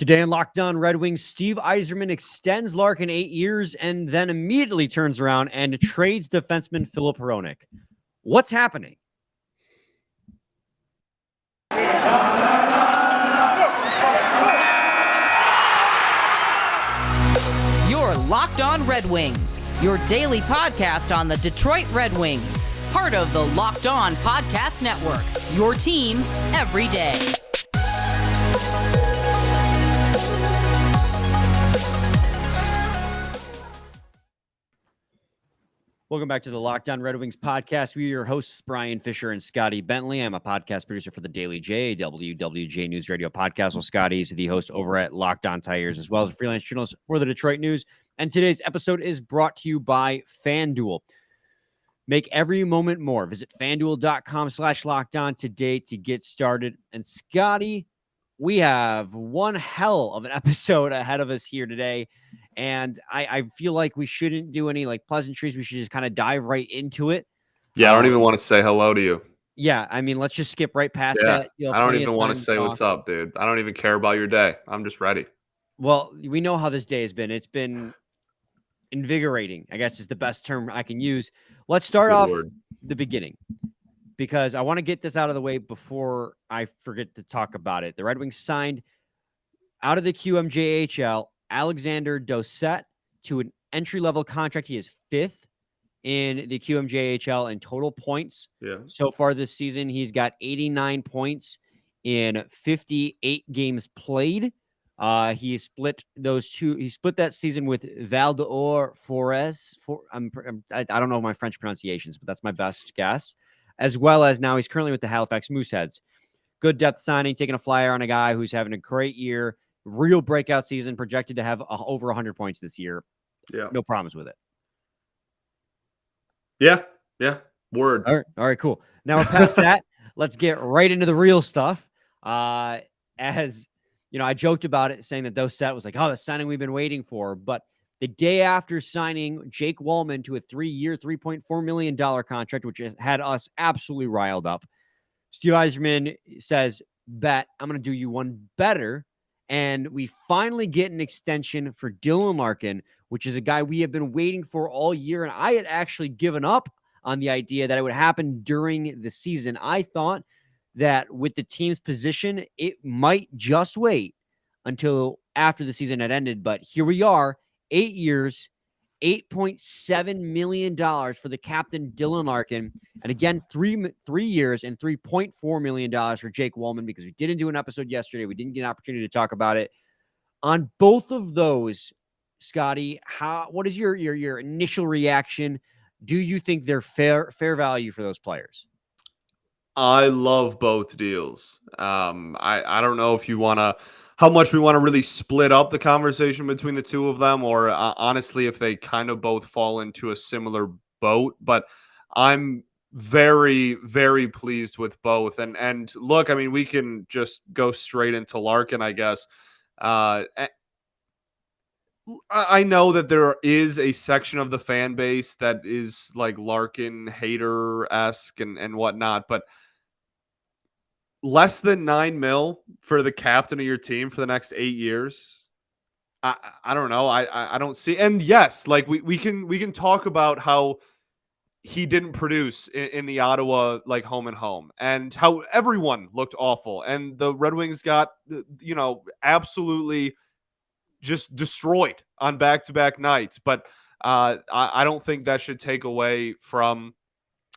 Today on Locked On Red Wings, Steve Yzerman extends Larkin 8 years and then immediately turns around and trades defenseman Filip Hronek. What's happening? You're Locked On Red Wings, your daily podcast on the Detroit Red Wings. Part of the Locked On Podcast Network, your team every day. Welcome back to the Locked On Red Wings podcast. We are your hosts, Brian Fisher and Scotty Bentley. I'm a podcast producer for the Daily J, WWJ News Radio podcast. Well, Scotty is the host over at Locked On Tires, as well as a freelance journalist for the Detroit News. And today's episode is brought to you by FanDuel. Make every moment more. Visit FanDuel.com/LockedOn today to get started. And Scotty, we have one hell of an episode ahead of us here today. And I feel like we shouldn't do any pleasantries. We should just kind of dive right into it. Yeah, I don't even want to say hello to you. Yeah, I mean, let's just skip right past that. I don't even want to say what's up, dude. I don't even care about your day. I'm just ready. Well, we know how this day has been. It's been invigorating, I guess is the best term I can use. Let's start off the beginning, because I want to get this out of the way before I forget to talk about it. The Red Wings signed out of the QMJHL Alexander Doucet to an entry-level contract. He is fifth in the QMJHL in total points. So far this season, he's got 89 points in 58 games played. He split those two. He split that season with Val d'Or Forez. I don't know my French pronunciations, but that's my best guess. As well as now he's currently with the Halifax Mooseheads. Good depth signing, taking a flyer on a guy who's having a great year. Real breakout season, projected to have over 100 points this year. Yeah. No problems with it. Yeah. Word. All right, cool. Now we're past that. Let's get right into the real stuff. As you know, I joked about it, saying that Doucet was like, the signing we've been waiting for. But the day after signing Jake Walman to a 3-year, $3.4 million contract, which had us absolutely riled up, Steve Yzerman says, bet I'm going to do you one better. And we finally get an extension for Dylan Larkin, which is a guy we have been waiting for all year. And I had actually given up on the idea that it would happen during the season. I thought that with the team's position, it might just wait until after the season had ended. But here we are, 8 years, $8.7 million for the captain, Dylan Larkin. And again, 3 years and $3.4 million for Jake Walman, because we didn't do an episode yesterday. We didn't get an opportunity to talk about it. On both of those, Scotty, what is your initial reaction? Do you think they're fair value for those players? I love both deals. I don't know if you want to, how much we want to really split up the conversation between the two of them, or honestly, if they kind of both fall into a similar boat. But I'm very, very pleased with both. And look, I mean, we can just go straight into Larkin, I guess. I know that there is a section of the fan base that is like Larkin hater-esque and whatnot, but less than $9 million for the captain of your team for the next 8 years. I don't know. I don't see. And yes, like we can talk about how he didn't produce in the Ottawa home and home, and how everyone looked awful, and the Red Wings got absolutely just destroyed on back-to-back nights. But I don't think that should take away from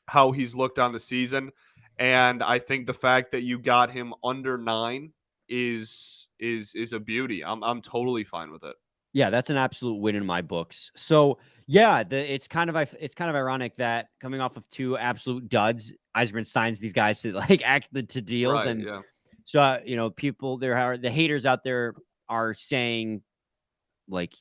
how he's looked on the season. And I think the fact that you got him under 9 is a beauty. I'm totally fine with it. Yeah, that's an absolute win in my books. So yeah, it's kind of ironic that coming off of 2 absolute duds, Yzerman signs these guys to act to deals. Right, and yeah. So people the haters out there are saying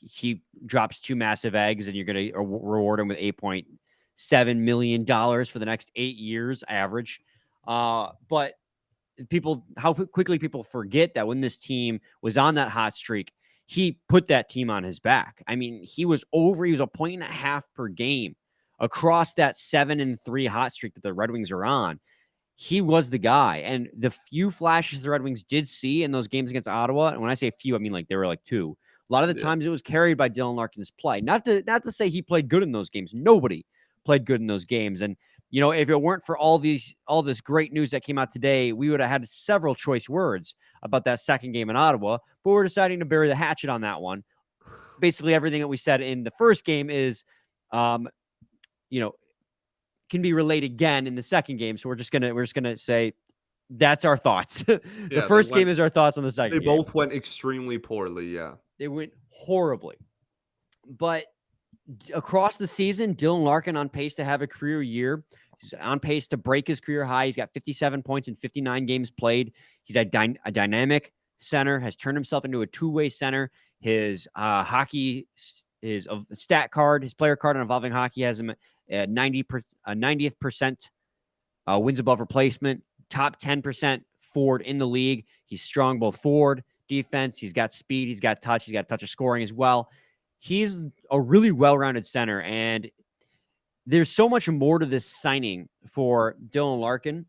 he drops 2 massive eggs and you're going to reward him with $8.7 million for the next 8 years average. But how quickly people forget that when this team was on that hot streak, he put that team on his back. I mean, he was a 1.5 points per game across that 7-3 hot streak that the Red Wings are on. he was the guy. And the few flashes the Red Wings did see in those games against Ottawa, and when I say few, I mean like there were like two. A lot of the times it was carried by Dylan Larkin's play. Not to say he played good in those games. Nobody played good in those games. And if it weren't for all this great news that came out today, we would have had several choice words about that second game in Ottawa. But we're deciding to bury the hatchet on that one. Basically, everything that we said in the first game is, can be relayed again in the second game. So we're just gonna say that's our thoughts. The first game is our thoughts on the second game. They both went extremely poorly. Yeah, they went horribly. But across the season, Dylan Larkin on pace to have a career year. He's on pace to break his career high. He's got 57 points in 59 games played. He's a dynamic center, has turned himself into a two-way center. His hockey is a stat card, his player card on Evolving Hockey has him at 90th percent wins above replacement, top 10% forward in the league. He's strong both forward, defense. He's got speed. He's got touch. He's got a touch of scoring as well. He's a really well-rounded center, and there's so much more to this signing for Dylan Larkin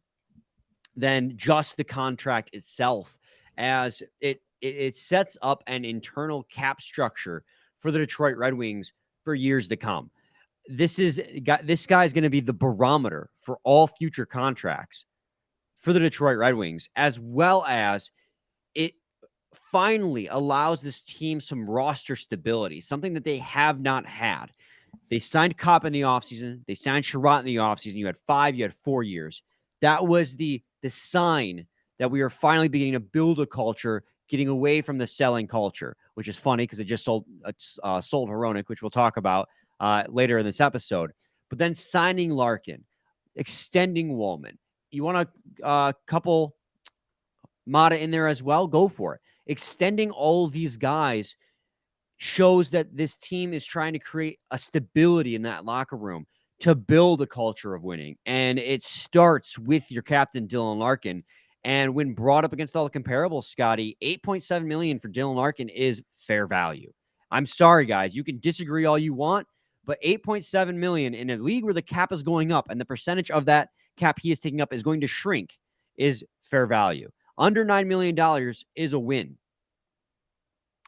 than just the contract itself, as it sets up an internal cap structure for the Detroit Red Wings for years to come. This guy is going to be the barometer for all future contracts for the Detroit Red Wings, as well as it finally allows this team some roster stability, something that they have not had. They signed Kopp in the offseason. They signed Sherratt in the offseason. You had 5, you had 4 years. That was the sign that we are finally beginning to build a culture, getting away from the selling culture, which is funny because it just sold Hronek, which we'll talk about later in this episode. But then signing Larkin, extending Walman. You want a couple Mata in there as well? Go for it. Extending all of these guys shows that this team is trying to create a stability in that locker room to build a culture of winning. And it starts with your captain, Dylan Larkin. And when brought up against all the comparables, Scotty, $8.7 million for Dylan Larkin is fair value. I'm sorry, guys. You can disagree all you want, but $8.7 million in a league where the cap is going up and the percentage of that cap he is taking up is going to shrink is fair value. Under $9 million is a win.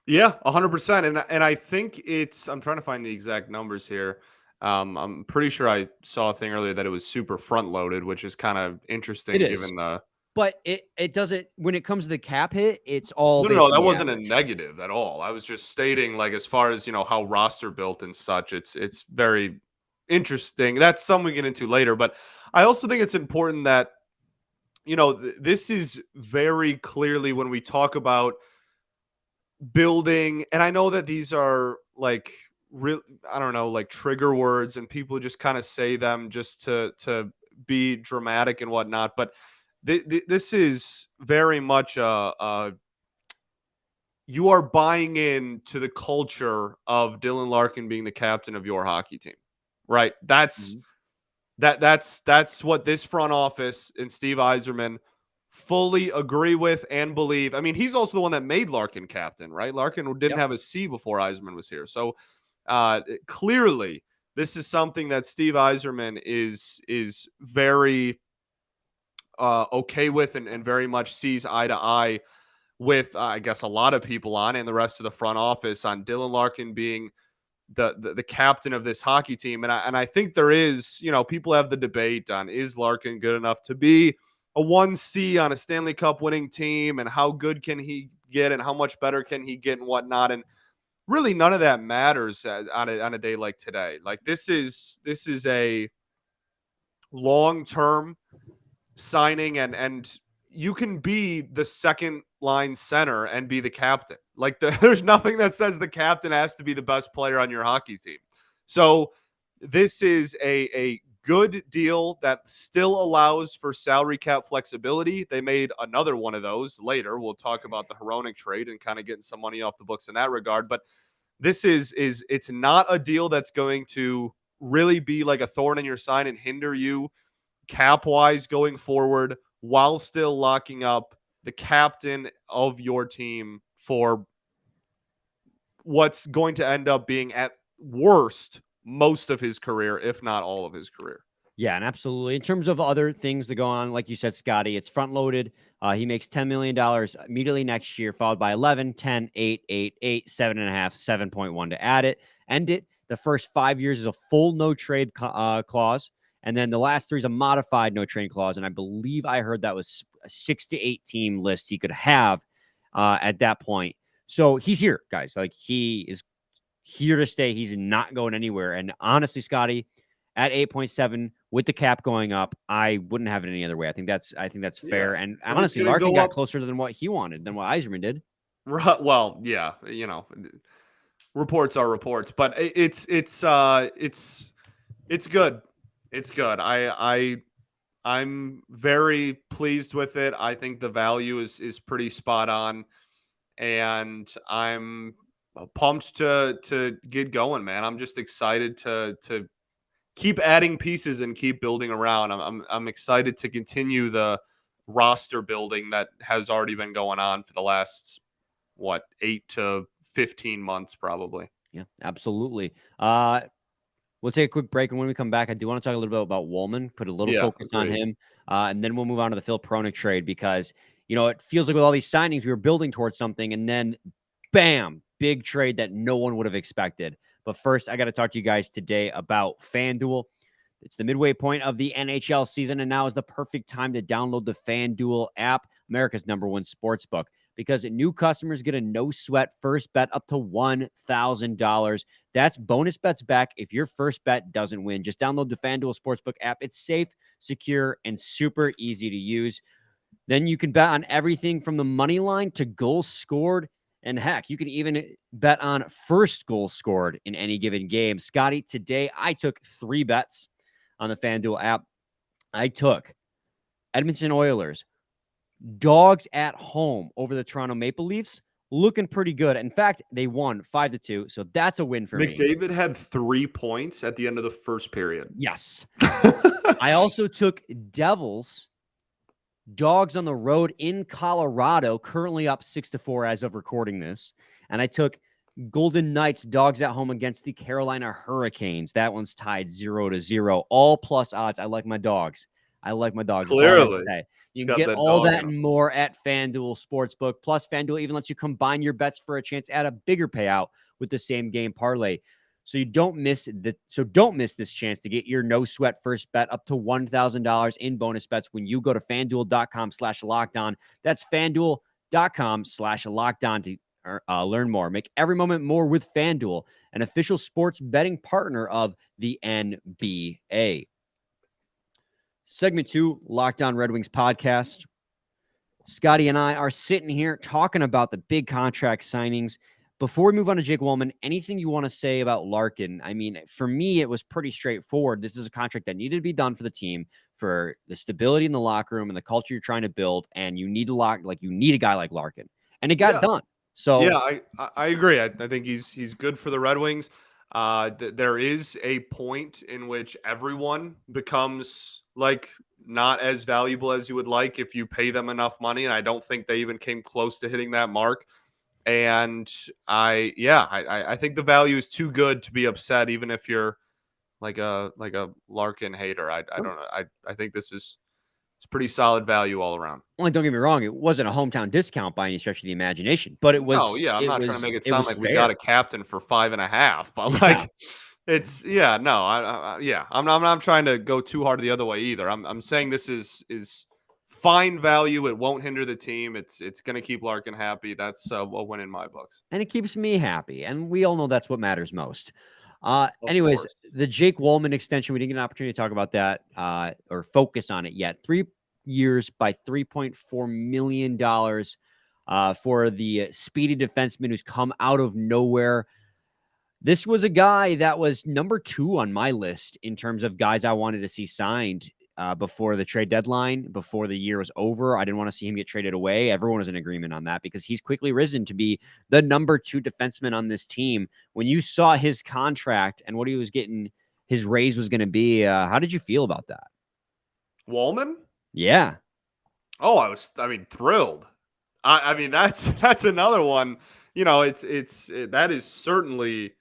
Yeah, 100%. And I think I'm trying to find the exact numbers here. I'm pretty sure I saw a thing earlier that it was super front loaded, which is kind of interesting given the. But it doesn't, when it comes to the cap hit, it's all No, that wasn't a negative at all. I was just stating, like, as far as, how roster built and such, it's very interesting. That's something we get into later. But I also think it's important that, this is very clearly when we talk about building, and I know that these are like real, I don't know, like trigger words, and people just kind of say them just to be dramatic and whatnot. But this is very much you are buying into the culture of Dylan Larkin being the captain of your hockey team, right? That's what this front office and Steve Yzerman fully agree with and believe. I mean, he's also the one that made Larkin captain, right? Larkin didn't have a C before Yzerman was here. So clearly this is something that Steve Yzerman is very okay with and very much sees eye to eye with, I guess, a lot of people on, and the rest of the front office on Dylan Larkin being the captain of this hockey team. And I think there is, people have the debate on, is Larkin good enough to be a 1C on a Stanley Cup winning team, and how good can he get and how much better can he get and whatnot. And really none of that matters on a day like today. Like this is a long-term signing, and you can be the second line center and be the captain. Like there's nothing that says the captain has to be the best player on your hockey team. So this is a good deal that still allows for salary cap flexibility. They made another one of those later. We'll talk about the Hronek trade and kind of getting some money off the books in that regard. But this it's not a deal that's going to really be like a thorn in your side and hinder you cap-wise going forward, while still locking up the captain of your team for what's going to end up being, at worst, most of his career, if not all of his career. Yeah, and absolutely. In terms of other things that go on, like you said, Scotty, it's front loaded. He makes $10 million immediately next year, followed by 11, 10, 8, 8, 8, 7.5, 7.1 to add it. End it. The first 5 years is a full no trade clause. And then the last three is a modified no trade clause. And I believe I heard that was a 6 to 8 team list he could have at that point. So he's here, guys. Like, he is here to stay. He's not going anywhere. And honestly, Scotty, at 8.7 with the cap going up, I wouldn't have it any other way. I think that's fair. Yeah. And And he's honestly, gonna Larkin go got up. closer than what he wanted, than what Yzerman did. Well, yeah, reports are reports, but it's good. It's good. I'm very pleased with it. I think the value is pretty spot on, and I'm pumped to get going, man. I'm just excited to keep adding pieces and keep building around. I'm excited to continue the roster building that has already been going on for the last 8 to 15 months probably. Yeah, absolutely. We'll take a quick break, and when we come back, I do want to talk a little bit about Walman, put a little Yeah, focus on agreed. him, and then we'll move on to the Filip Hronek trade because, it feels like with all these signings, we were building towards something, and then bam, big trade that no one would have expected. But first, I got to talk to you guys today about FanDuel. It's the midway point of the NHL season, and now is the perfect time to download the FanDuel app, America's #1 sportsbook, because new customers get a no-sweat first bet up to $1,000. That's bonus bets back if your first bet doesn't win. Just download the FanDuel Sportsbook app. It's safe, secure, and super easy to use. Then you can bet on everything from the money line to goals scored. And heck, you can even bet on first goal scored in any given game. Scotty, today I took 3 bets on the FanDuel app. I took Edmonton Oilers, dogs at home over the Toronto Maple Leafs, looking pretty good. In fact, they won 5-2, so that's a win for me. McDavid had 3 points at the end of the first period. Yes. I also took Devils, dogs on the road in Colorado, currently up 6-4 as of recording this. And I took Golden Knights, dogs at home against the Carolina Hurricanes. That one's tied 0-0. All plus odds. I like my dogs. Clearly. You can Got get that all dog that in 'em. and more at FanDuel Sportsbook. Plus, FanDuel even lets you combine your bets for a chance at a bigger payout with the same game parlay. So don't miss this chance to get your no sweat first bet up to $1,000 in bonus bets when you go to FanDuel.com/lockedon. That's FanDuel.com/lockedon to learn more. Make every moment more with FanDuel, an official sports betting partner of the NBA. Segment 2, Locked On Red Wings podcast. Scotty and I are sitting here talking about the big contract signings. Before we move on to Jake Walman, anything you want to say about Larkin? I mean, for me, it was pretty straightforward. This is a contract that needed to be done for the team, for the stability in the locker room and the culture you're trying to build, and you need a guy like Larkin, and it got done. So yeah, I agree. I think he's good for the Red Wings. There is a point in which everyone becomes like not as valuable as you would like if you pay them enough money, and I don't think they even came close to hitting that mark. And I think the value is too good to be upset, even if you're like a Larkin hater. I don't know. I think it's pretty solid value all around. Well, don't get me wrong, it wasn't a hometown discount by any stretch of the imagination, but No, yeah, I'm it not trying to was make it it sound was like we got fair. a captain for 5.5, but Yeah. like it's yeah, no, I'm not trying to go too hard the other way either. I'm saying this is fine value. It won't hinder the team. It's going to keep Larkin happy. That's a win in my books. And it keeps me happy, and we all know that's what matters most. Of Anyways, course. the Jake Walman extension, we didn't get an opportunity to talk about that or focus on it yet. 3 years by $3.4 million for the speedy defenseman who's come out of nowhere. This was a guy that was number 2 on my list in terms of guys I wanted to see signed before the trade deadline, before the year was over. I didn't want to see him get traded away. Everyone was in agreement on that because he's quickly risen to be the number 2 defenseman on this team. When you saw his contract and what he was getting, his raise was going to be, how did you feel about that? Walman? Yeah. Oh, thrilled. I mean, that's another one. That is certainly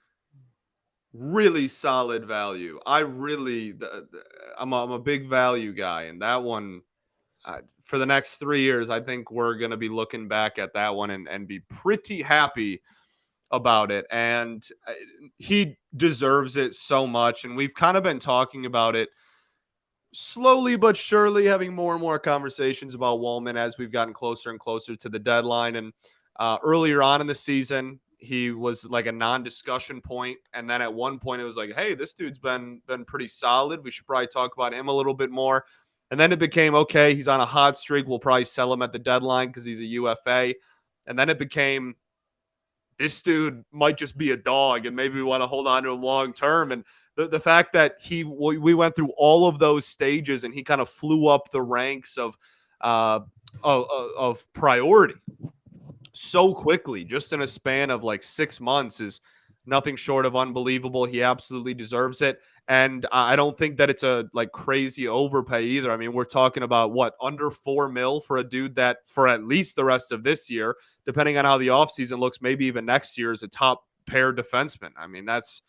really solid value. I'm a big value guy, and that one for the next 3 years, I think we're going to be looking back at that one and be pretty happy about it. And he deserves it so much. And we've kind of been talking about it slowly but surely, having more and more conversations about Walman as we've gotten closer and closer to the deadline. And earlier on in the season, he was like a non-discussion point, and then at one point it was like, "Hey, this dude's been pretty solid. We should probably talk about him a little bit more." And then it became, "Okay, he's on a hot streak. We'll probably sell him at the deadline because he's a UFA." And then it became, "This dude might just be a dog, and maybe we want to hold on to him long term." And the fact that we went through all of those stages and he kind of flew up the ranks uh, of priority so quickly, just in a span of like 6 months, is nothing short of unbelievable. He absolutely deserves it. And I don't think that it's a like crazy overpay either. I mean, we're talking about what, under 4 mil for a dude that for at least the rest of this year, depending on how the offseason looks, maybe even next year, is a top pair defenseman. I mean, that's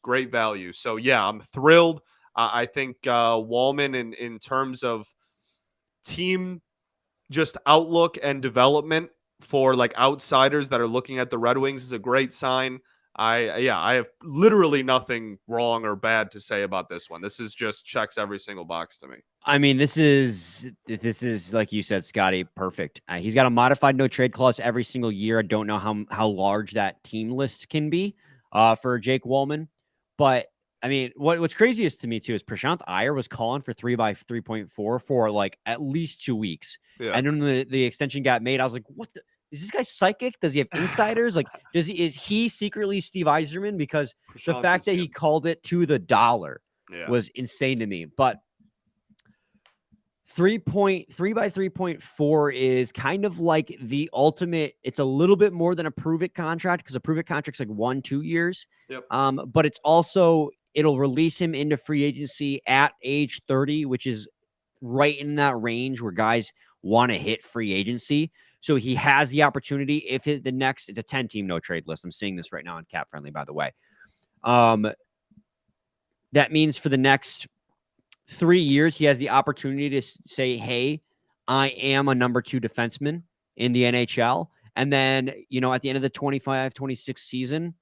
great value. So yeah, I'm thrilled. I think Walman in terms of team just outlook and development for like outsiders that are looking at the Red Wings is a great sign. I have literally nothing wrong or bad to say about this one. This is just checks every single box to me. I mean, this is like you said, Scotty, perfect. He's got a modified no trade clause every single year. I don't know how large that team list can be for Jake Walman, but I mean, what's craziest to me too is Prashant Iyer was calling for 3x3.4 for like at least 2 weeks, Yeah. and then the extension got made. I was like, what? Is this guy psychic? Does he have insiders? Like, is he secretly Steve Yzerman? Because the fact that he called it to the dollar was insane to me. But 3x3.4 is kind of like the ultimate. It's a little bit more than a prove it contract, because a prove it contract's like 1-2 years. Yep. But it's also, it'll release him into free agency at age 30, which is right in that range where guys want to hit free agency. So he has the opportunity if it's a 10-team no trade list. I'm seeing this right now on Cap Friendly, by the way. That means for the next 3 years, he has the opportunity to say, "Hey, I am a number 2 defenseman in the NHL." And then, at the end of the 25-26 season,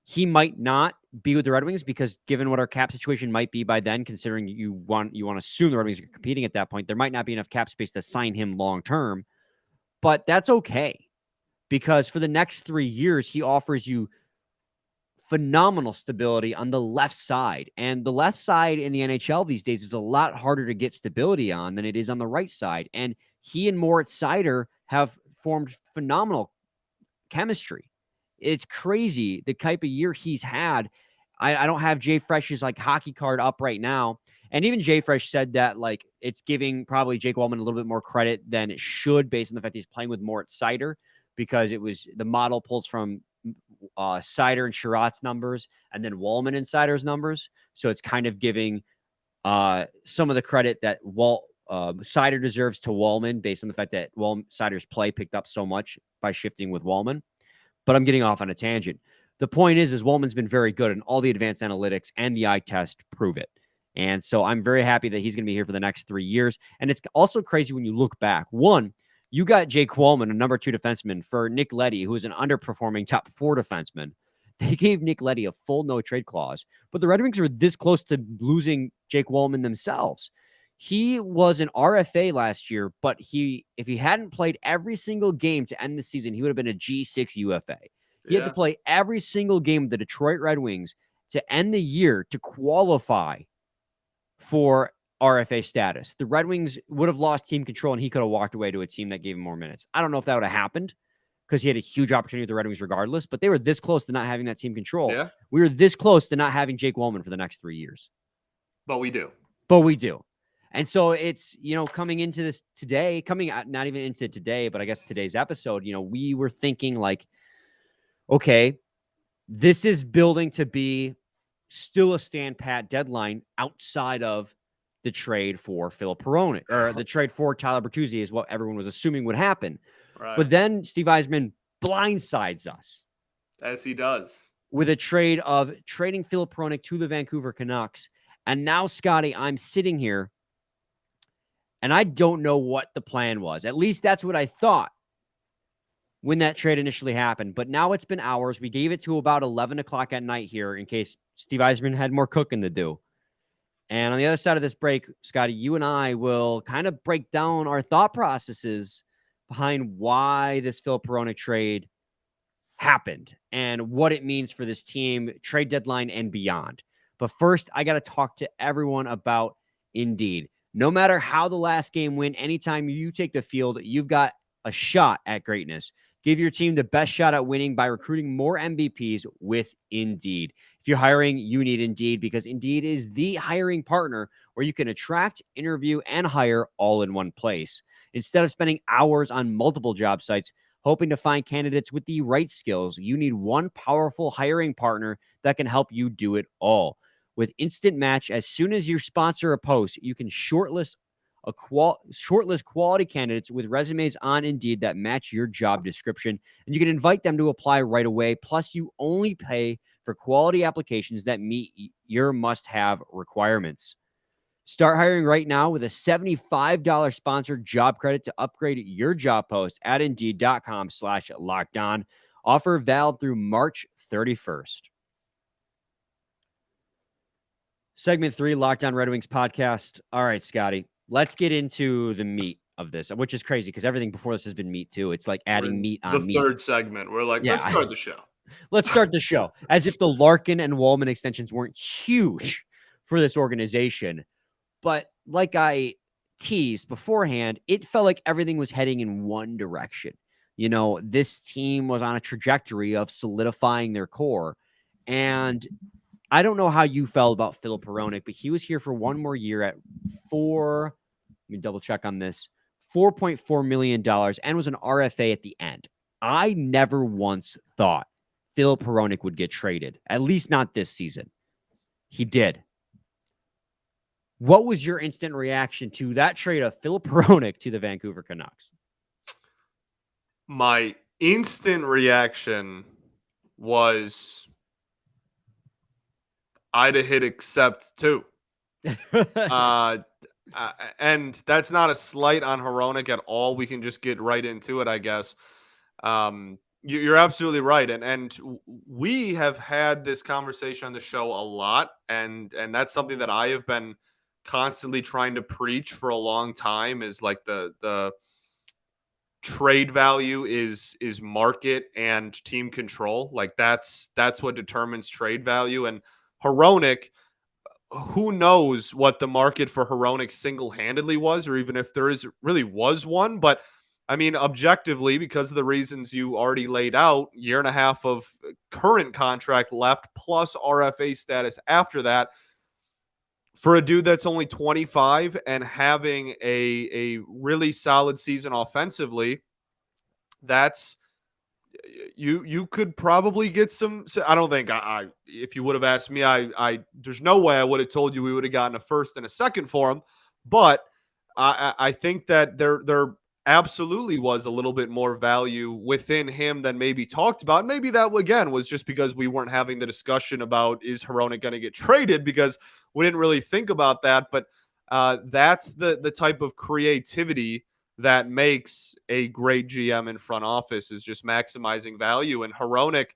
he might not be with the Red Wings, because given what our cap situation might be by then, considering you want to assume the Red Wings are competing at that point, there might not be enough cap space to sign him long term. But that's okay, because for the next 3 years, he offers you phenomenal stability on the left side. And the left side in the NHL these days is a lot harder to get stability on than it is on the right side. And he and Moritz Seider have formed phenomenal chemistry. It's crazy the type of year he's had. I don't have Jay Fresh's like hockey card up right now. And even Jay Fresh said that like it's giving probably Jake Walman a little bit more credit than it should, based on the fact that he's playing with Moritz Seider, because it was the model pulls from Seider and Sherratt's numbers and then Walman and Seider's numbers. So it's kind of giving some of the credit that Seider deserves to Walman, based on the fact that Seider's play picked up so much by shifting with Walman. But I'm getting off on a tangent. The point is Walman's been very good, and all the advanced analytics and the eye test prove it. And so I'm very happy that he's going to be here for the next 3 years. And it's also crazy when you look back. One, you got Jake Walman, a number 2 defenseman, for Nick Leddy, who is an underperforming top 4 defenseman. They gave Nick Leddy a full no trade clause, but the Red Wings were this close to losing Jake Walman themselves. He was an RFA last year, but if he hadn't played every single game to end the season, he would have been a G6 UFA. He had to play every single game with the Detroit Red Wings to end the year to qualify for RFA status. The Red Wings would have lost team control, and he could have walked away to a team that gave him more minutes. I don't know if that would have happened, because he had a huge opportunity with the Red Wings regardless, but they were this close to not having that team control. Yeah. We were this close to not having Jake Walman for the next 3 years. But we do. And so it's, coming into this today, coming out, not even into today, but I guess today's episode, we were thinking like, okay, this is building to be still a stand pat deadline outside of the trade for Filip Hronek, or the trade for Tyler Bertuzzi is what everyone was assuming would happen. Right. But then Steve Yzerman blindsides us. As he does. with a trade of trading Filip Hronek to the Vancouver Canucks. And now, Scotty, I'm sitting here and I don't know what the plan was. At least that's what I thought when that trade initially happened. But now it's been hours. We gave it to about 11 o'clock at night here in case Steve Yzerman had more cooking to do. And on the other side of this break, Scotty, you and I will kind of break down our thought processes behind why this Filip Hronek trade happened and what it means for this team, trade deadline and beyond. But first, I got to talk to everyone about Indeed. No matter how the last game went, anytime you take the field, you've got a shot at greatness. Give your team the best shot at winning by recruiting more MVPs with Indeed. If you're hiring, you need Indeed because Indeed is the hiring partner where you can attract, interview, and hire all in one place. Instead of spending hours on multiple job sites, hoping to find candidates with the right skills, you need one powerful hiring partner that can help you do it all. With Instant Match, as soon as you sponsor a post, you can shortlist quality candidates with resumes on Indeed that match your job description, and you can invite them to apply right away. Plus, you only pay for quality applications that meet your must-have requirements. Start hiring right now with a $75 sponsored job credit to upgrade your job post at Indeed.com/lockedon. Offer valid through March 31st. Segment 3, Locked On Red Wings podcast. All right, Scotty, let's get into the meat of this, which is crazy because everything before this has been meat too. It's like adding meat on meat. The third segment, we're like, let's start the show. Let's start the show. As if the Larkin and Walman extensions weren't huge for this organization. But like I teased beforehand, it felt like everything was heading in one direction. You know, this team was on a trajectory of solidifying their core. And I don't know how you felt about Filip Hronek, but he was here for one more year at let me double check on this, $4.4 million and was an RFA at the end. I never once thought Filip Hronek would get traded, at least not this season. He did. What was your instant reaction to that trade of Filip Hronek to the Vancouver Canucks? My instant reaction was I'd have hit accept too. And that's not a slight on Hronek at all. We can just get right into it, I guess. You're absolutely right. And we have had this conversation on the show a lot. And that's something that I have been constantly trying to preach for a long time is like the trade value is market and team control. Like that's what determines trade value. And Hronek, who knows what the market for Hronek single-handedly was, or even if there really was one. But I mean, objectively, because of the reasons you already laid out, year and a half of current contract left, plus RFA status after that, for a dude that's only 25 and having a really solid season offensively, that's you could probably get some. I don't think I if you would have asked me, I there's no way I would have told you we would have gotten a first and a second for him. But I think that there absolutely was a little bit more value within him than maybe talked about. Maybe that again was just because we weren't having the discussion about is Hronek going to get traded, because we didn't really think about that. But that's the type of creativity that makes a great GM in front office, is just maximizing value. And Hronek,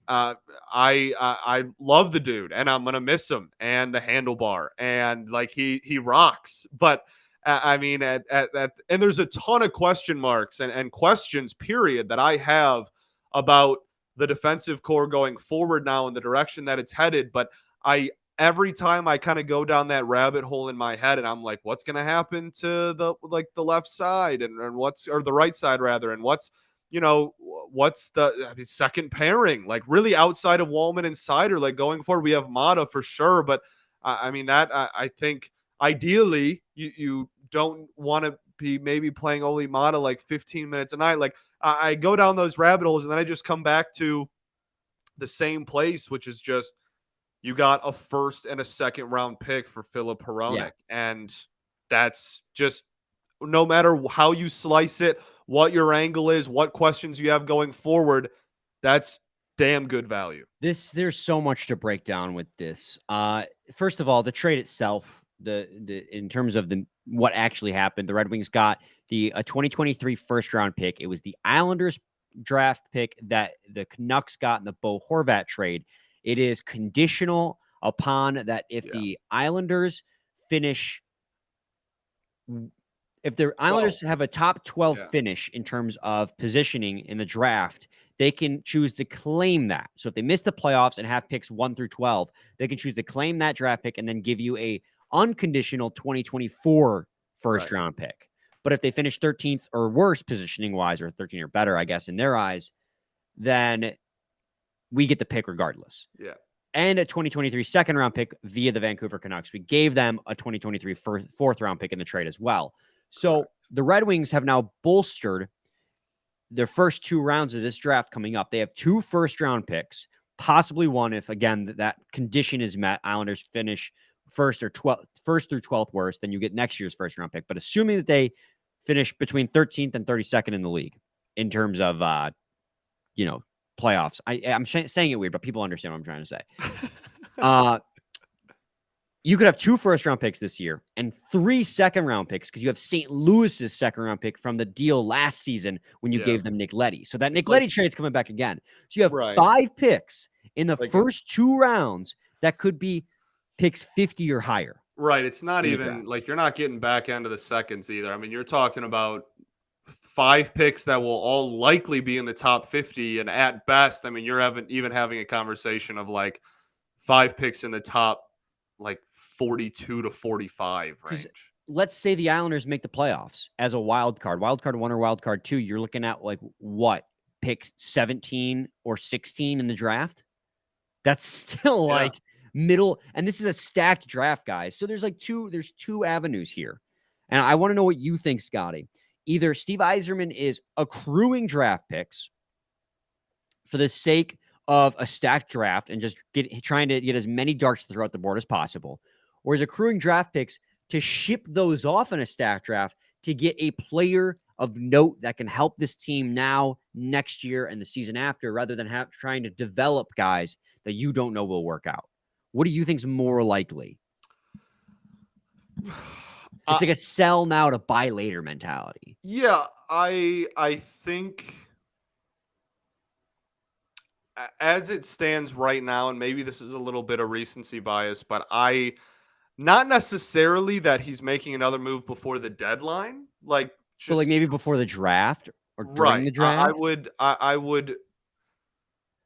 I love the dude, and I'm gonna miss him and the handlebar, and like he rocks. But I mean, and there's a ton of question marks and questions, period, that I have about the defensive core going forward now and the direction that it's headed. But every time I kind of go down that rabbit hole in my head, and I'm like, what's going to happen to the left side and or the right side rather, and what's the second pairing, like really outside of Walman and Seider, like going forward. We have Mata for sure, but I mean that I think ideally you don't want to be maybe playing only Mata like 15 minutes a night. Like I go down those rabbit holes, and then I just come back to the same place, which is just, you got a first and a second round pick for Filip Hronek. Yeah. And that's just, no matter how you slice it, what your angle is, what questions you have going forward, that's damn good value. There's so much to break down with this. First of all, the trade itself, in terms of what actually happened, the Red Wings got a 2023 first round pick. It was the Islanders draft pick that the Canucks got in the Bo Horvat trade. It is conditional upon that if the Islanders finish, if the Islanders have a top 12 finish in terms of positioning in the draft, they can choose to claim that. So if they miss the playoffs and have picks 1 through 12, they can choose to claim that draft pick and then give you a unconditional 2024 first round pick. But if they finish 13th or worse positioning wise, or 13 or better, I guess, in their eyes, then we get the pick regardless. Yeah. And a 2023 second round pick via the Vancouver Canucks. We gave them a 2023 fourth round pick in the trade as well. So the Red Wings have now bolstered their first 2 rounds of this draft coming up. They have 2 first round picks, possibly one if, again, that condition is met. Islanders finish first through 12th worst, then you get next year's first round pick. But assuming that they finish between 13th and 32nd in the league in terms of, playoffs. I'm saying it weird, but people understand what I'm trying to say. You could have 2 first-round picks this year and 3 second-round picks because you have St. Louis's second-round pick from the deal last season when you gave them Nick Leddy. So that Nick Leddy trade's coming back again. So you have 5 picks in the first 2 rounds that could be picks 50 or higher. Right. It's not even like you're not getting back end of the seconds either. I mean, you're talking about 5 picks that will all likely be in the top 50. And at best, I mean, you're having a conversation of like 5 picks in the top like 42 to 45 range. Let's say the Islanders make the playoffs as a wild card 1 or wild card 2. You're looking at like what, picks 17 or 16 in the draft? That's still like middle. And this is a stacked draft, guys. So there's there's 2 avenues here. And I want to know what you think, Scotty. Either Steve Yzerman is accruing draft picks for the sake of a stacked draft and just trying to get as many darts throughout the board as possible, or is accruing draft picks to ship those off in a stacked draft to get a player of note that can help this team now, next year, and the season after, rather than trying to develop guys that you don't know will work out. What do you think is more likely? It's like a sell now to buy later mentality. Yeah, I think as it stands right now, and maybe this is a little bit of recency bias, but not necessarily that he's making another move before the deadline, like just, but like maybe before the draft or during the draft.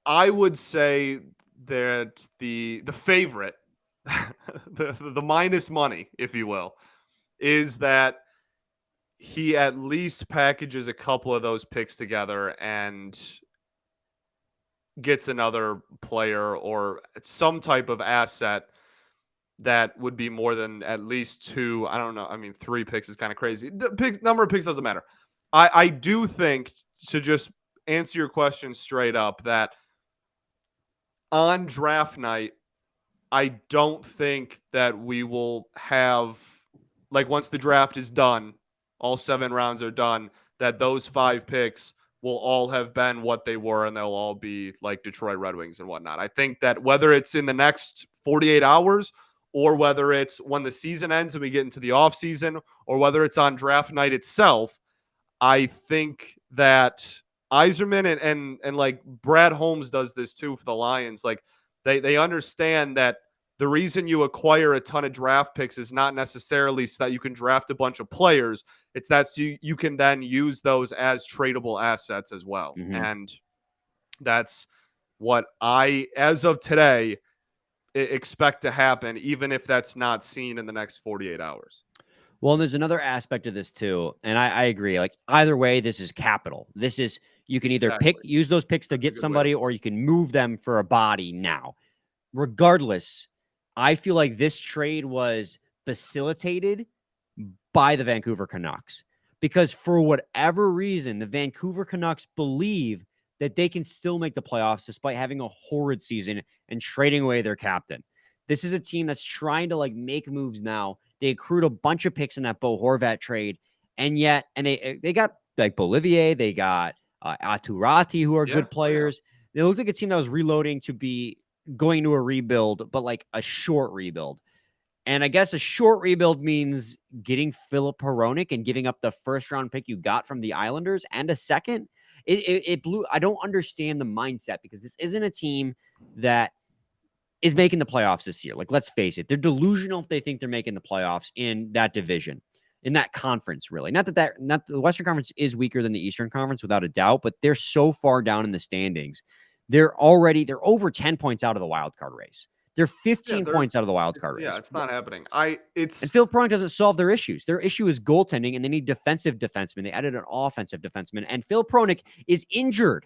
I would say that the favorite, the minus money, if you will, is that he at least packages a couple of those picks together and gets another player or some type of asset that would be more than at least 2. I don't know. I mean, 3 picks is kind of crazy. The number of picks doesn't matter. I do think, to just answer your question straight up, that on draft night, I don't think that we will have, like, once the draft is done, all 7 rounds are done, that those 5 picks will all have been what they were, and they'll all be like Detroit Red Wings and whatnot. I think that whether it's in the next 48 hours or whether it's when the season ends and we get into the offseason or whether it's on draft night itself, I think that Yzerman and like Brad Holmes does this too for the Lions. Like they understand that the reason you acquire a ton of draft picks is not necessarily so that you can draft a bunch of players. It's that you can then use those as tradable assets as well. Mm-hmm. And that's what I, as of today, expect to happen, even if that's not seen in the next 48 hours. Well, there's another aspect of this too. And I agree. Like either way, this is capital. This is, you can either use those picks to get somebody, or you can move them for a body now. Regardless, I feel like this trade was facilitated by the Vancouver Canucks because for whatever reason, the Vancouver Canucks believe that they can still make the playoffs despite having a horrid season and trading away their captain. This is a team that's trying to like make moves now. They accrued a bunch of picks in that Bo Horvat trade, and they got like Bolivier, they got Oppurtunity, who are good players. They looked like a team that was reloading to be going to a rebuild, but like a short rebuild. And I guess a short rebuild means getting Filip Hronek and giving up the first round pick you got from the Islanders and a second. It blew. I don't understand the mindset because this isn't a team that is making the playoffs this year. Like, let's face it, they're delusional if they think they're making the playoffs in that division, in that conference, really. Not the Western Conference is weaker than the Eastern Conference without a doubt, but they're so far down in the standings. They're over 10 points out of the wild card race. They're 15 points out of the wild card race. Yeah, it's not happening. And Filip Hronek doesn't solve their issues. Their issue is goaltending, and they need defensive defensemen. They added an offensive defenseman, and Filip Hronek is injured.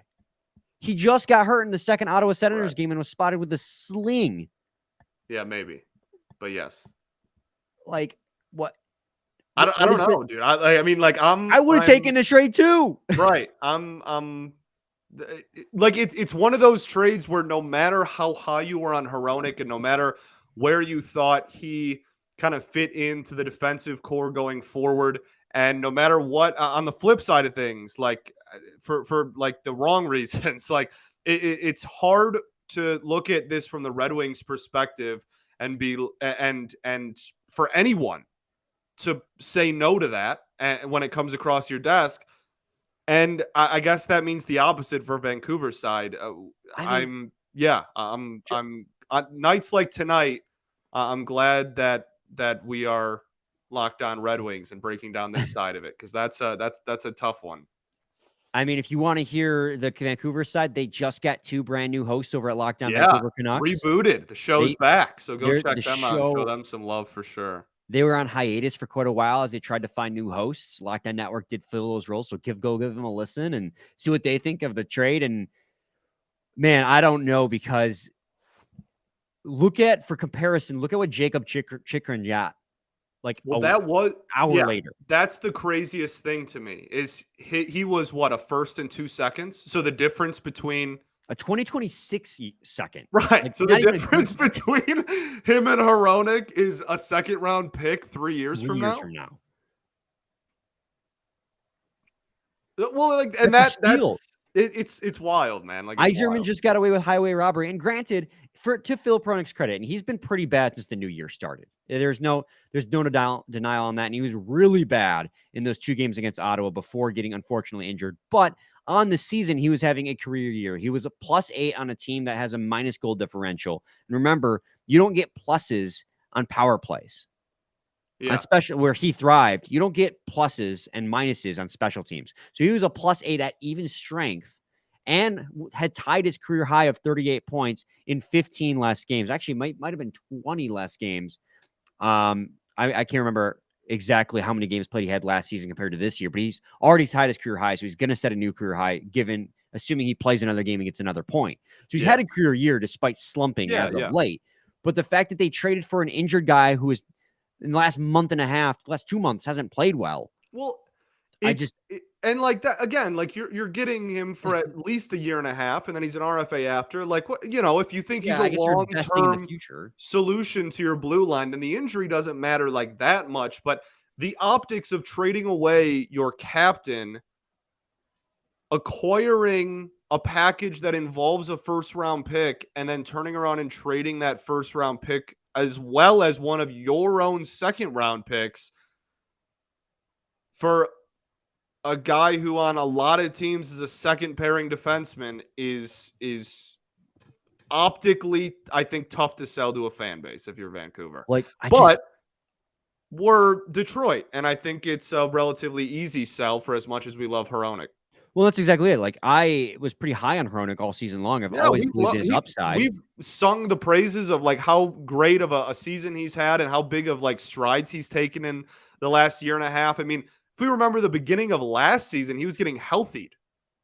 He just got hurt in the second Ottawa Senators game and was spotted with a sling. Yeah, maybe. But yes. Like, what? I don't know, dude. I mean, like, I would have taken the trade too. Right. Like, it's one of those trades where no matter how high you were on Hronek and no matter where you thought he kind of fit into the defensive core going forward, and no matter what, on the flip side of things, like for like the wrong reasons, like it's hard to look at this from the Red Wings perspective and for anyone to say no to that when it comes across your desk. And I guess that means the opposite for Vancouver's side. On nights like tonight, I'm glad that we are locked on Red Wings and breaking down this side of it, because that's a tough one. I mean, if you want to hear the Vancouver side, they just got 2 brand new hosts over at Lockdown Vancouver Canucks. Rebooted. The show's back, so go check them out and show them some love for sure. They were on hiatus for quite a while as they tried to find new hosts. Lockdown Network did fill those roles, so give them a listen and see what they think of the trade. And man, I don't know, because for comparison, look at what Jacob Chikrin got. Like, that was hour later. That's the craziest thing to me is he was what, a first and 2 seconds. So the difference between a 2026 second. Right. Like, so the difference between him and Hronek is a second round pick 3 years from now. Well, like, and that's it's wild, man. Like, Yzerman just got away with highway robbery. And granted, to Filip Hronek's credit, and he's been pretty bad since the new year started. There's no denial on that. And he was really bad in those 2 games against Ottawa before getting unfortunately injured. But on the season, he was having a career year. He was a +8 on a team that has a minus goal differential. And remember, you don't get pluses on power plays. Yeah. On special, where he thrived, you don't get pluses and minuses on special teams. So he was a +8 at even strength and had tied his career high of 38 points in 15 less games. Actually, might have been 20 less games. I can't remember exactly how many games played he had last season compared to this year, but he's already tied his career high, so he's going to set a new career high, assuming he plays another game and gets another point. So he's had a career year despite slumping as of late. But the fact that they traded for an injured guy who is in the last month and a half, last 2 months, hasn't played well. Well, and like that again, like you're getting him for at least a year and a half, and then he's an RFA after. Like, what, if you think he's a long-term solution to your blue line, then the injury doesn't matter like that much. But the optics of trading away your captain, acquiring a package that involves a first-round pick, and then turning around and trading that first-round pick as well as one of your own second-round picks for a guy who on a lot of teams is a second pairing defenseman is optically, I think, tough to sell to a fan base if you're Vancouver. We're Detroit, and I think it's a relatively easy sell for as much as we love Hronek. Well, that's exactly it. Like, I was pretty high on Hronek all season long. I've always believed in his upside. We've sung the praises of like how great of a season he's had and how big of like strides he's taken in the last year and a half. I mean, if we remember the beginning of last season, he was getting healthied.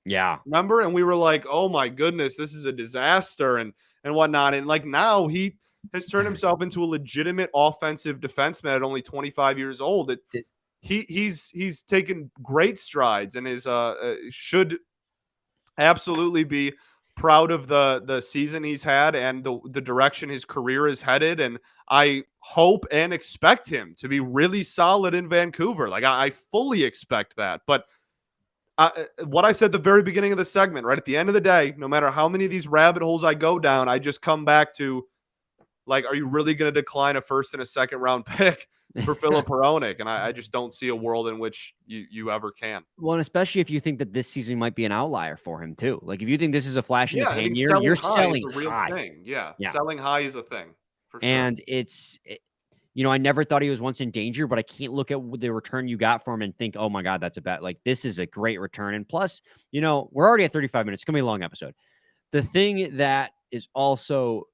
Yeah. Remember? And we were like, oh my goodness, this is a disaster and whatnot. And like now he has turned himself into a legitimate offensive defenseman at only 25 years old. He's taken great strides and is should absolutely be proud of the season he's had and the direction his career is headed. And I hope and expect him to be really solid in Vancouver. Like I fully expect that. But What I said at the very beginning of the segment, right at the end of the day, no matter how many of these rabbit holes I go down, I just come back to, like, are you really going to decline a first and a second round pick for Filip Hronek? And I just don't see a world in which you ever can. Well, and especially if you think that this season might be an outlier for him too. Like if you think this is a flash in the Yeah, and pan he's year, selling you're high is selling a real high. thing. Yeah, Yeah. selling high is a thing for sure. And I never thought he was once in danger, but I can't look at the return you got for him and think, oh my God, that's a bet. Like this is a great return. And plus, we're already at 35 minutes. It's going to be a long episode. The thing that is also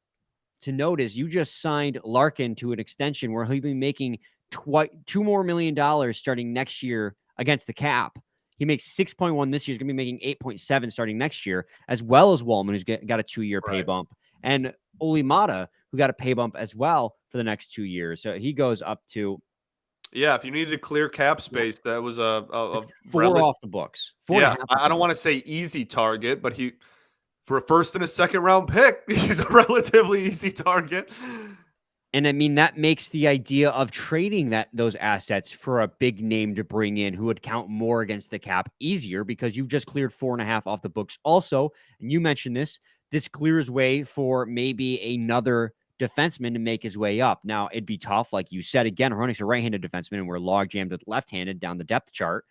to note is you just signed Larkin to an extension where he'll be making $2 more million starting next year against the cap. He makes 6.1 this year. He's going to be making 8.7 starting next year, as well as Walman, who's got a 2-year pay bump, and Olimata, who got a pay bump as well for the next 2 years. So he goes up to. Yeah, if you needed to clear cap space, that was a four off the books. Yeah, I don't want to say easy target, but for a first and a second round pick, he's a relatively easy target. And I mean, that makes the idea of trading those assets for a big name to bring in who would count more against the cap easier because you just cleared 4.5 off the books. Also, and you mentioned this clears way for maybe another defenseman to make his way up. Now, it'd be tough. Like you said, again, Hronek's a right-handed defenseman and we're log jammed with left-handed down the depth chart.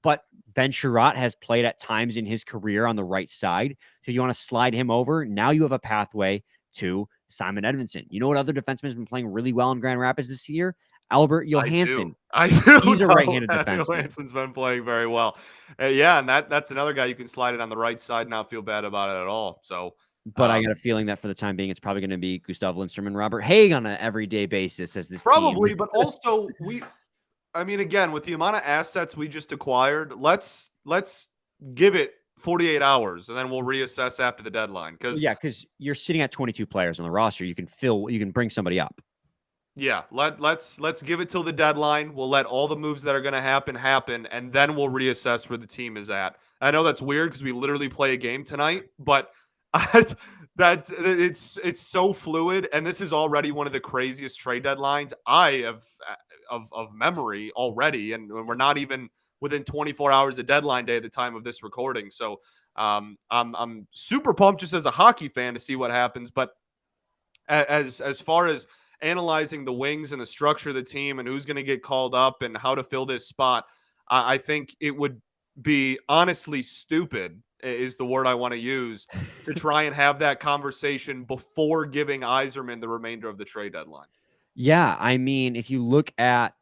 But Ben Sherratt has played at times in his career on the right side. So you want to slide him over. Now you have a pathway to Simon Edvinsson. You know what other defenseman has been playing really well in Grand Rapids this year? Albert Johansson. I do. He's a right-handed defenseman. Johansson's been playing very well. Yeah, and that's another guy you can slide it on the right side and not feel bad about it at all. So, but I got a feeling that for the time being, it's probably going to be Gustav Lindstrom and Robert Haig on an everyday basis as this probably, team. But also I mean, again, with the amount of assets we just acquired, let's give it 48 hours and then we'll reassess after the deadline. Because you're sitting at 22 players on the roster. You can bring somebody up. Yeah, let's give it till the deadline. We'll let all the moves that are going to happen, and then we'll reassess where the team is at. I know that's weird because we literally play a game tonight, but it's so fluid, and this is already one of the craziest trade deadlines I have of memory already, and we're not even within 24 hours of deadline day at the time of this recording. So I'm super pumped just as a hockey fan to see what happens. But as far as analyzing the wings and the structure of the team and who's going to get called up and how to fill this spot, I think it would be honestly stupid is the word I want to use to try and have that conversation before giving Yzerman the remainder of the trade deadline. Yeah, I mean, if you look at,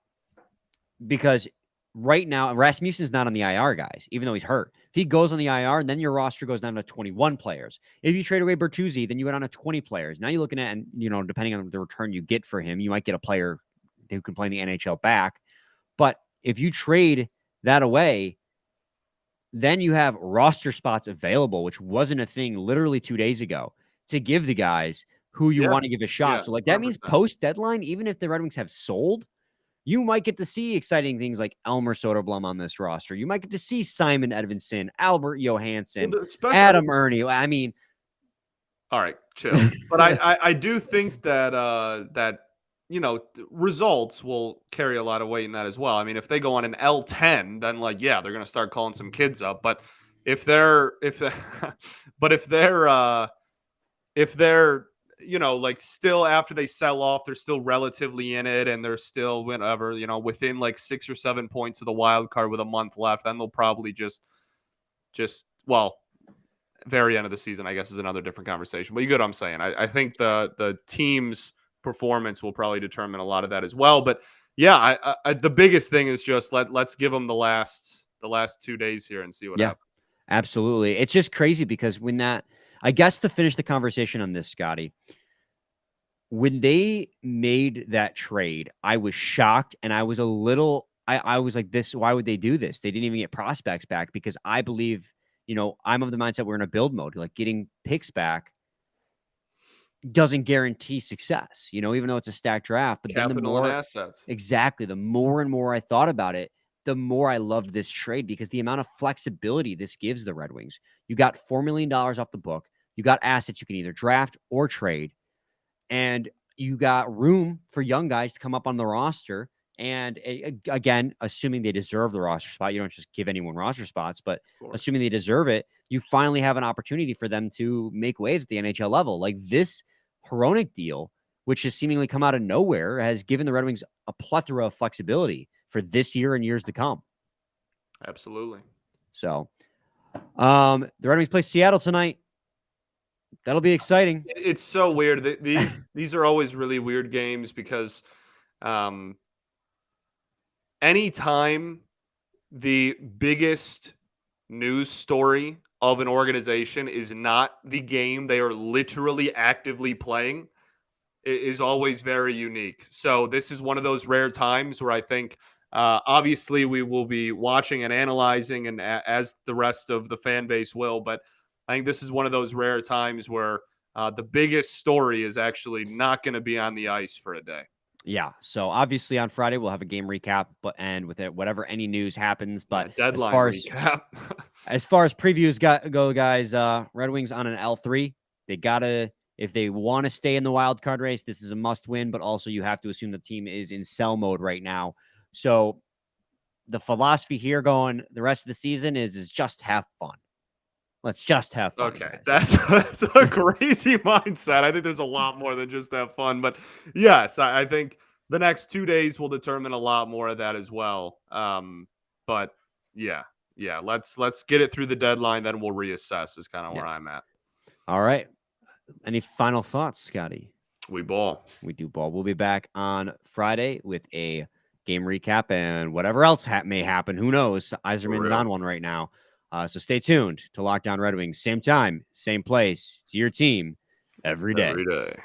because right now Rasmussen's not on the IR, guys, even though he's hurt. If he goes on the IR, then your roster goes down to 21 players. If you trade away Bertuzzi, then you go down to 20 players. Now you're looking at, and depending on the return you get for him, you might get a player who can play in the NHL back. But if you trade that away, then you have roster spots available, which wasn't a thing literally 2 days ago, to give the guys who you want to give a shot. So like that 100%. Means post deadline, even if the Red Wings have sold, you might get to see exciting things like Elmer Soderblom on this roster. You might get to see Simon Edvinsson, Albert Johansson, Adam Ernie. I mean, all right, chill. But I do think that results will carry a lot of weight in that as well. I mean, if they go on an L10, then they're going to start calling some kids up. But if they're still after they sell off, they're still relatively in it and they're still within 6 or 7 points of the wild card with a month left, then they'll probably just very end of the season, I guess, is another different conversation. But you get what I'm saying. I think the team's performance will probably determine a lot of that as well. But yeah, the biggest thing is just let's give them the last 2 days here and see what happens. Absolutely. It's just crazy because I guess to finish the conversation on this, Scotty, when they made that trade, I was shocked and I was a little, I was like, why would they do this? They didn't even get prospects back because I believe, I'm of the mindset we're in a build mode. Like getting picks back doesn't guarantee success, even though it's a stacked draft. But capital then the more assets. Exactly. The more and more I thought about it, the more I loved this trade because the amount of flexibility this gives the Red Wings. You got $4 million off the book. You got assets you can either draft or trade. And you got room for young guys to come up on the roster And again, assuming they deserve the roster spot, you don't just give anyone roster spots, but assuming they deserve it, you finally have an opportunity for them to make waves at the NHL level. Like this Hronek deal, which has seemingly come out of nowhere, has given the Red Wings a plethora of flexibility for this year and years to come. Absolutely. So, the Red Wings play Seattle tonight. That'll be exciting. It's so weird. These are always really weird games because anytime the biggest news story of an organization is not the game they are literally actively playing, it is always very unique. So this is one of those rare times where I think obviously we will be watching and analyzing, and as the rest of the fan base will, but I think this is one of those rare times where the biggest story is actually not going to be on the ice for a day. Yeah. So obviously on Friday we'll have a game recap, and with it, whatever any news happens. But deadline recap. as far as previews go, guys, Red Wings on an L3. They gotta, if they want to stay in the wild card race, this is a must win. But also you have to assume the team is in sell mode right now. So the philosophy here going the rest of the season is just have fun. Let's just have fun. Okay, guys. that's a crazy mindset. I think there's a lot more than just have fun. But yes, I think the next 2 days will determine a lot more of that as well. But yeah, let's get it through the deadline, then we'll reassess is kind of where I'm at. All right. Any final thoughts, Scotty? We ball. We do ball. We'll be back on Friday with a game recap and whatever else may happen. Who knows? Yzerman's on one right now. So stay tuned to Lockdown Red Wings. Same time, same place. It's your team every day. Every day.